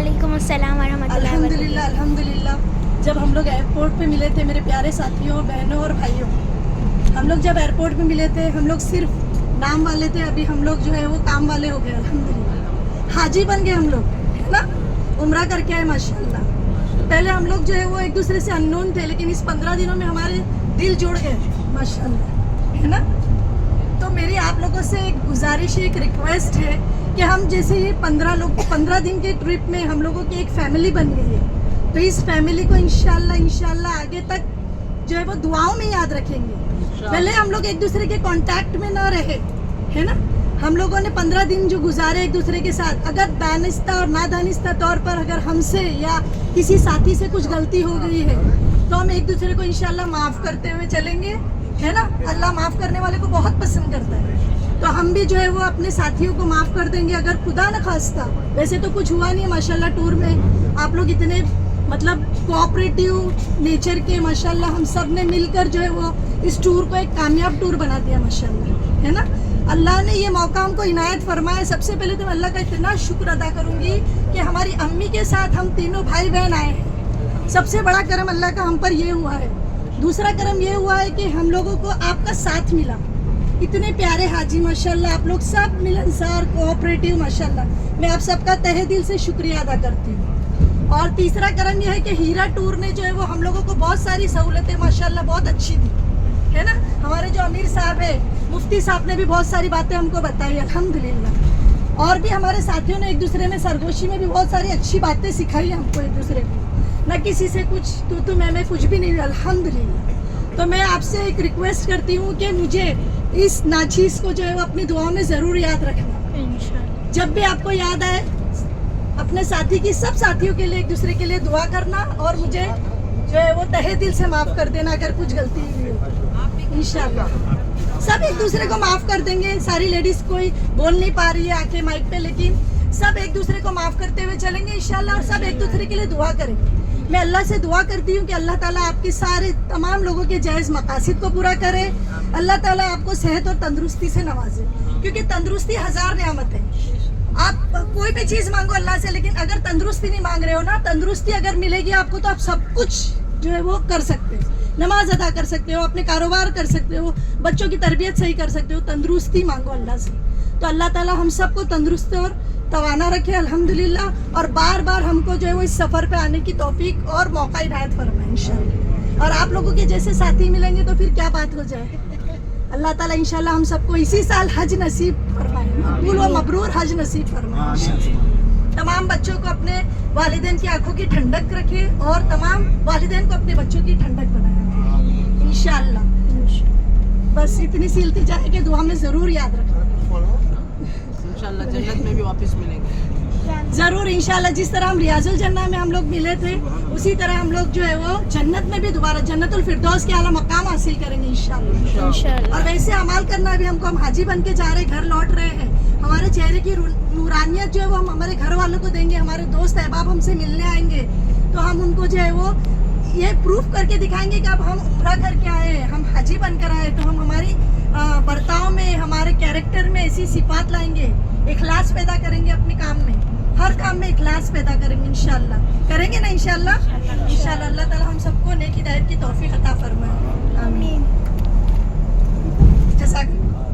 वालेकुम अस्सलाम वरहमतुल्लाहि अल्हम्दुलिल्लाह अल्हम्दुलिल्लाह। जब हम लोग एयरपोर्ट पे मिले थे मेरे प्यारे साथियों, बहनों और भाइयों, हम लोग जब एयरपोर्ट पे मिले थे हम लोग सिर्फ नाम वाले थे, अभी हम लोग जो है वो काम वाले हो गए अल्हम्दुलिल्लाह। हाजी बन गए हम लोग, है ना, उम्रा करके आए माशाल्लाह। पहले हम लोग जो है वो एक दूसरे से अननोन थे, लेकिन इस 15 दिनों में हमारे दिल जुड़ गए माशाल्लाह, है ना। तो मेरी आप लोगों से एक गुजारिश है, एक रिक्वेस्ट है कि हम जैसे ये 15 दिन के ट्रिप में हम लोगों की एक फैमिली बन गई है, तो इस फैमिली को इंशाल्लाह आगे तक जो है वो दुआओं में याद रखेंगे। पहले हम लोग एक दूसरे के कांटेक्ट में ना रहे, है ना, हम लोगों ने 15 दिन जो गुजारे एक दूसरे के साथ, अगर दानिस्ता और नादानिस्ता तौर पर अगर हमसे या किसी साथी से कुछ गलती हो गई है तो हम एक दूसरे को इंशाल्लाह माफ़ करते हुए चलेंगे, है ना। अल्लाह माफ़ करने वाले को बहुत पसंद करता है, तो हम भी जो है वो अपने साथियों को माफ़ कर देंगे अगर खुदा न खास्ता। वैसे तो कुछ हुआ नहीं है माशाल्लाह, टूर में आप लोग इतने मतलब कोऑपरेटिव नेचर के माशाल्लाह, हम सब ने मिलकर जो है वो इस टूर को एक कामयाब टूर बना दिया माशाल्लाह, है ना। अल्लाह ने ये मौका हमको इनायत फरमाया। सबसे पहले तो मैं अल्लाह का इतना शुक्र अदा करूँगी कि हमारी अम्मी के साथ हम तीनों भाई बहन आए हैं। सबसे बड़ा करम अल्लाह का हम पर ये हुआ है। दूसरा करम ये हुआ है कि हम लोगों को आपका साथ मिला, इतने प्यारे हाजी माशाल्लाह, आप लोग सब मिलनसार कोऑपरेटिव माशाल्लाह। मैं आप सबका तहे दिल से शुक्रिया अदा करती हूँ। और तीसरा करम यह है कि हीरा टूर ने जो है वो हम लोगों को बहुत सारी सहूलतें माशाल्लाह बहुत अच्छी दी, है ना। हमारे जो अमीर साहब है, मुफ्ती साहब ने भी बहुत सारी बातें हमको बताई अल्हम्दुलिल्लाह। और भी हमारे साथियों ने एक दूसरे में सरगोशी में भी बहुत सारी अच्छी बातें सिखाई हमको एक दूसरे को, न किसी से कुछ तू मैं कुछ भी नहीं हुई अल्हम्दुलिल्लाह। तो मैं आपसे एक रिक्वेस्ट करती हूँ कि मुझे इस नाचीज़ को जो है वो अपनी दुआओं में ज़रूर याद रखना इंशाअल्लाह। जब भी आपको याद आए अपने साथी की, सब साथियों के लिए एक दूसरे के लिए दुआ करना, और मुझे जो है वो तहे दिल से माफ़ कर देना अगर कुछ गलती हुई हो इंशाअल्लाह। सब एक दूसरे को माफ़ कर देंगे। सारी लेडीज़ कोई बोल नहीं पा रही है आके माइक पे, लेकिन सब एक दूसरे को माफ़ करते हुए चलेंगे इंशाअल्लाह, और सब एक दूसरे के लिए दुआ करेंगे। मैं अल्लाह से दुआ करती हूँ कि अल्लाह ताला आपके सारे तमाम लोगों के जायज़ मकासिद को पूरा करे। अल्लाह ताला आपको सेहत और तंदुरुस्ती से नवाजे, क्योंकि तंदुरुस्ती 1000 नेमत है। आप कोई भी चीज़ मांगो अल्लाह से, लेकिन अगर तंदुरुस्ती नहीं मांग रहे हो ना, तंदुरुस्ती अगर मिलेगी आपको तो आप सब कुछ जो है वो कर सकते हो। नमाज अदा कर सकते हो, अपने कारोबार कर सकते हो, बच्चों की तरबियत सही कर सकते हो। तंदुरुस्ती मांगो अल्लाह से, तो अल्लाह ताला हम सबको तंदुरुस्त और तवाना रखे अल्हम्दुलिल्लाह। और बार बार हमको जो है वो इस सफ़र पे आने की तौफीक और मौका इनायत फरमाए इंशाअल्लाह। और आप लोगों के जैसे साथी मिलेंगे तो फिर क्या बात हो जाए। अल्लाह ताला इंशाअल्लाह हम सबको इसी साल हज नसीब फरमाए, मकबूल व मबरूर हज नसीब फरमाए। तमाम बच्चों को अपने वालिदैन की आंखों की ठंडक रखे, और तमाम वालिदैन को अपने बच्चों की ठंडक बनाए इंशाअल्लाह। बस इतनी सी इल्तिजा है कि दुआ में ज़रूर याद रखें। इंशाअल्लाह जन्नत में भी वापस मिलेंगे ज़रूर इंशाअल्लाह। जिस तरह हम रियाजुल जन्ना में हम लोग मिले थे, उसी तरह हम लोग जो है वो जन्नत में भी दोबारा जन्नतुल फिरदौस के आला मकाम हासिल करेंगे इंशाअल्लाह। और वैसे अमाल करना भी हमको, हम हाजी बन के जा रहे, घर लौट रहे हैं, हमारे चेहरे की नूरानियत जो है वो हम हमारे घर वालों को देंगे। हमारे दोस्त अहबाब हमसे मिलने आएंगे तो हम उनको जो है वो ये प्रूफ करके दिखाएंगे कि अब हम उम्रा करके आए हैं, हम हाजी बनकर आए, तो हम हमारी बर्ताव में, हमारे कैरेक्टर में ऐसी सिफात लाएंगे, इखलास पैदा करेंगे अपने काम में, हर काम में इखलास पैदा करेंगे इंशाअल्लाह। करेंगे ना इंशाअल्लाह। इंशाअल्लाह अल्लाह ताला हम सबको नेक हिदायत की तौफीक अता फरमाए, आमीन। जज़ाकल्लाह।